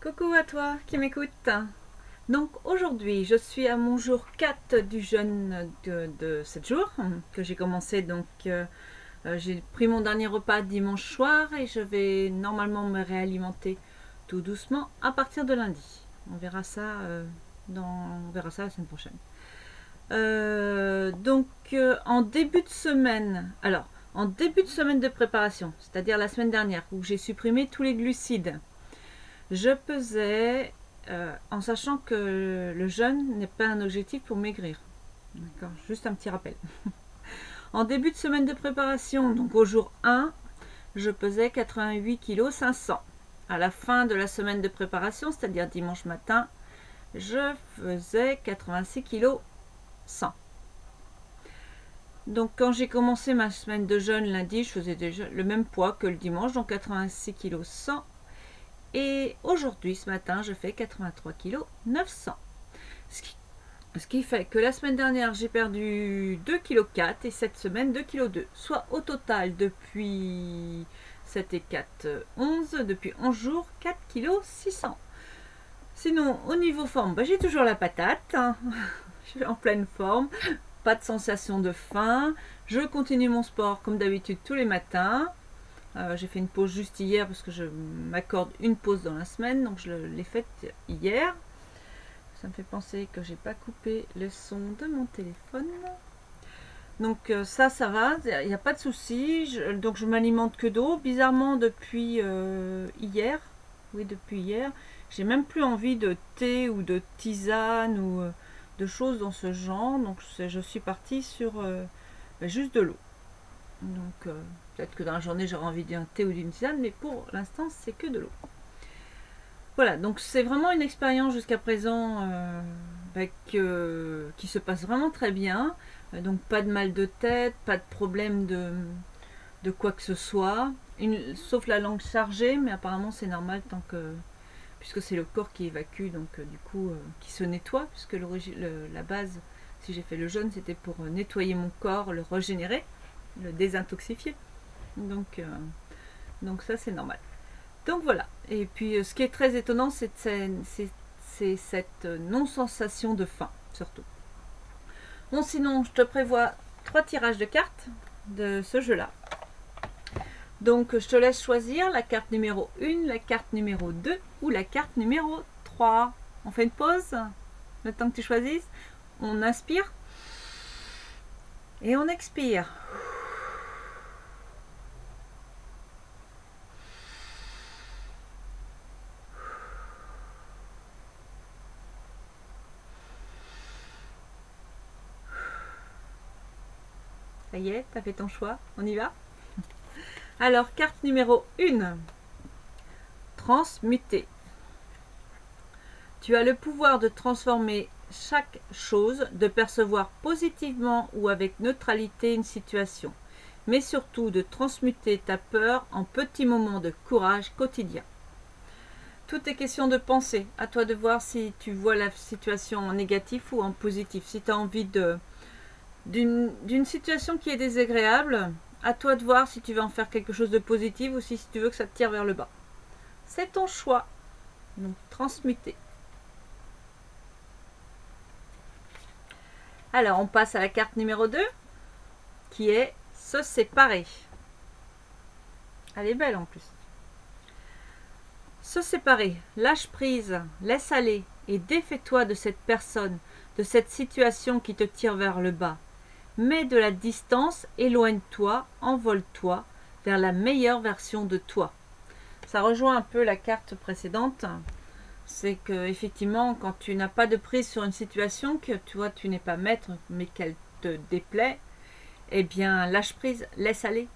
Coucou à toi qui m'écoute. Donc aujourd'hui, je suis à mon jour 4 du jeûne de 7 jours que j'ai commencé. J'ai pris mon dernier repas dimanche soir et je vais normalement me réalimenter tout doucement à partir de lundi. On verra ça, on verra ça la semaine prochaine. En début de semaine, en début de semaine de préparation, c'est-à-dire la semaine dernière où j'ai supprimé tous les glucides, je pesais en sachant que le jeûne n'est pas un objectif pour maigrir. D'accord, juste un petit rappel. En début de semaine de préparation, donc au jour 1, je pesais 88 kg 500. À la fin de la semaine de préparation, c'est-à-dire dimanche matin, je faisais 86 kg 100. Donc quand j'ai commencé ma semaine de jeûne lundi, je faisais déjà le même poids que le dimanche, donc 86 kg 100. Et aujourd'hui, ce matin, je fais 83 kg 900. Ce qui fait que la semaine dernière, j'ai perdu 2 kg 4 et cette semaine 2 kg 2. Soit au total, depuis 7 et 4, 11, depuis 11 jours, 4 kg 600. Sinon, au niveau forme, j'ai toujours la patate. Je suis en pleine forme. Pas de sensation de faim. Je continue mon sport comme d'habitude tous les matins. J'ai fait une pause juste hier parce que je m'accorde une pause dans la semaine, donc je l'ai faite hier. Ça me fait penser que j'ai pas coupé le son de mon téléphone. Donc ça va, il n'y a pas de souci. Donc je m'alimente que d'eau. Bizarrement depuis hier, oui depuis hier, j'ai même plus envie de thé ou de tisane ou de choses dans ce genre. Donc je suis partie sur juste de l'eau. Donc peut-être que dans la journée j'aurai envie d'un thé ou d'une tisane, mais pour l'instant c'est que de l'eau. Voilà, donc c'est vraiment une expérience jusqu'à présent qui se passe vraiment très bien. Donc pas de mal de tête, pas de problème de quoi que ce soit, sauf la langue chargée, mais apparemment c'est normal puisque c'est le corps qui évacue, donc du coup qui se nettoie, puisque la base, si j'ai fait le jeûne, c'était pour nettoyer mon corps, le régénérer, le désintoxifier. Donc ça c'est normal. Donc voilà. Et puis ce qui est très étonnant, c'est cette non-sensation de faim, surtout. Bon, sinon, je te prévois 3 tirages de cartes de ce jeu-là. Donc je te laisse choisir la carte numéro 1, la carte numéro 2 ou la carte numéro 3. On fait une pause, le temps que tu choisisses. On inspire et on expire. Ça y est, tu as fait ton choix, on y va? Alors, carte numéro 1, transmuter. Tu as le pouvoir de transformer chaque chose, de percevoir positivement ou avec neutralité une situation, mais surtout de transmuter ta peur en petits moments de courage quotidien. Tout est question de penser. À toi de voir si tu vois la situation en négatif ou en positif. Si tu as envie d'une situation qui est désagréable, à toi de voir si tu veux en faire quelque chose de positif ou si tu veux que ça te tire vers le bas. C'est ton choix. Donc, transmuter. Alors, on passe à la carte numéro 2, qui est se séparer. Elle est belle en plus. Se séparer, lâche prise, laisse aller et défais-toi de cette personne, de cette situation qui te tire vers le bas. Mets de la distance, éloigne-toi, envole-toi vers la meilleure version de toi. Ça rejoint un peu la carte précédente. C'est que effectivement, quand tu n'as pas de prise sur une situation, que tu n'es pas maître, mais qu'elle te déplaît, eh bien lâche prise, laisse aller.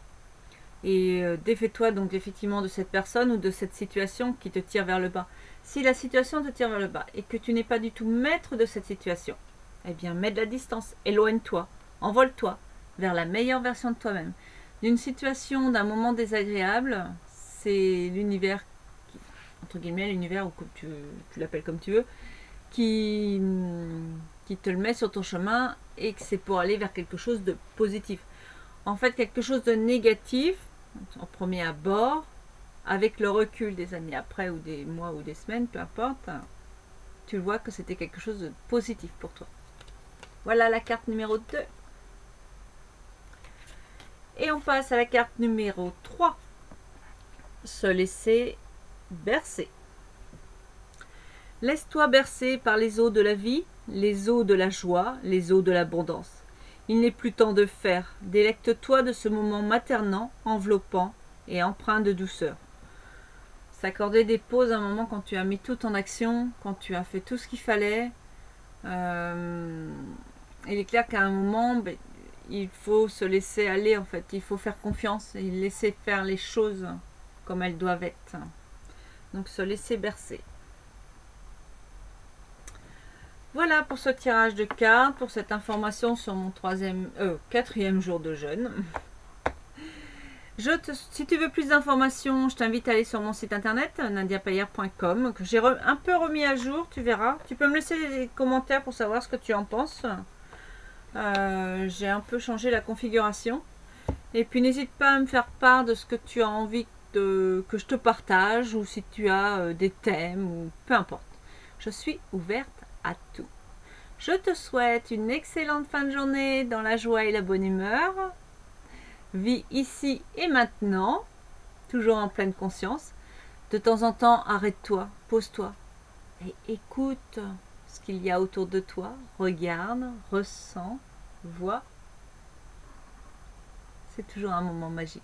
Et défais-toi donc effectivement de cette personne ou de cette situation qui te tire vers le bas. Si la situation te tire vers le bas et que tu n'es pas du tout maître de cette situation, eh bien mets de la distance, éloigne-toi. Envole-toi vers la meilleure version de toi-même. D'une situation, d'un moment désagréable, c'est l'univers, entre guillemets, l'univers, ou comme tu l'appelles comme tu veux, qui te le met sur ton chemin et que c'est pour aller vers quelque chose de positif. En fait, quelque chose de négatif, en premier abord, avec le recul des années après, ou des mois ou des semaines, peu importe, tu vois que c'était quelque chose de positif pour toi. Voilà la carte numéro 2. Et on passe à la carte numéro 3. Se laisser bercer. Laisse-toi bercer par les eaux de la vie, les eaux de la joie, les eaux de l'abondance. Il n'est plus temps de faire. Délecte-toi de ce moment maternant, enveloppant et empreint de douceur. S'accorder des pauses à un moment quand tu as mis tout en action, quand tu as fait tout ce qu'il fallait. Il est clair qu'à un moment, il faut se laisser aller en fait. Il faut faire confiance et laisser faire les choses comme elles doivent être. Donc se laisser bercer. Voilà pour ce tirage de cartes, pour cette information sur mon quatrième jour de jeûne. Si tu veux plus d'informations, je t'invite à aller sur mon site internet nadiapalière.com que j'ai un peu remis à jour, tu verras. Tu peux me laisser des commentaires pour savoir ce que tu en penses. J'ai un peu changé la configuration. Et puis n'hésite pas à me faire part de ce que tu as envie que je te partage, ou si tu as des thèmes, ou peu importe. Je suis ouverte à tout. Je te souhaite une excellente fin de journée dans la joie et la bonne humeur. Vis ici et maintenant, toujours en pleine conscience. De temps en temps, arrête-toi, pose-toi et écoute ce qu'il y a autour de toi. Regarde, ressens, vois. C'est toujours un moment magique.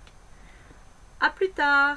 À plus tard!